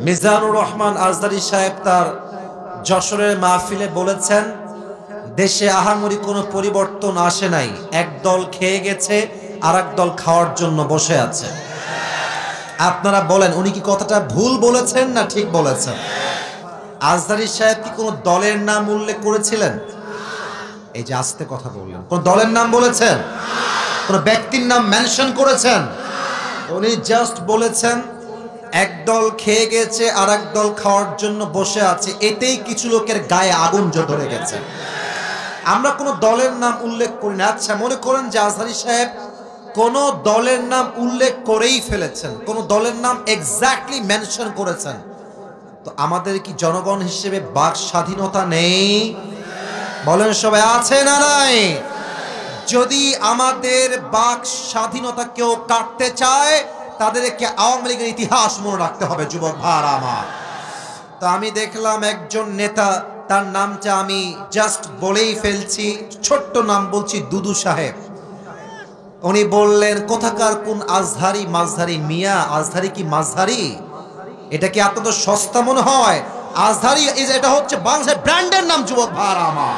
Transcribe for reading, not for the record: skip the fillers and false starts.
মিজানুর রহমান আজদারী সাহেব তার যশোরের মাহফিলে বলেছেন, দেশে আহামরি কোনো পরিবর্তন আসে নাই, একদল খেয়ে গেছে আর একদল খাওয়ার জন্য বসে আছে। আপনারা বলেন উনি কি কথাটা ভুল বলেছেন না ঠিক বলেছেন? আজদারী সাহেব কি কোনো দলের নাম উল্লেখ করেছিলেন? এই যে আস্তে কথা বললেন, কোন দলের নাম বলেছেন? কোন ব্যক্তির নাম মেনশন করেছেন? উনি জাস্ট বলেছেন একদল খেয়ে গেছে আর একদল খাওয়ার জন্য বসে আছে, এতেই কিছু লোকের গায়ে আগুন ধরে গেছে। আমরা কোনো দলের নাম উল্লেখ করি না। আচ্ছা, মনে করেন যে আজহারী সাহেব কোন দলের নাম উল্লেখ করেই ফেলেছেন, কোন দলের নাম এক্স্যাক্টলি মেনশন করেছেন, তো আমাদের কি জনগণ হিসেবে বাক স্বাধীনতা নেই? বলেন সবাই, আছে না নাই? যদি আমাদের বাক স্বাধীনতা কেউ কাটতে চায়, তাদেরকে আওয়ামী লীগের ইতিহাস মনে রাখতে হবে। যুবক ভাইরা আমার, তো আমি দেখলাম একজন নেতা, তার নামটা আমি জাস্ট বলেই ফেলছি, ছোট্ট নাম বলছি, দুদু সাহেব। উনি বললেন কোথাকার কোন আজহারি মাঝহারি? মিয়া, আজহারি কি মাঝহারি? এটা কি আপনাদের সস্তা মনে হয়? আজহারি এটা হচ্ছে বাংলাদেশের ব্র্যান্ডের নাম। যুবক ভাইরা আমার,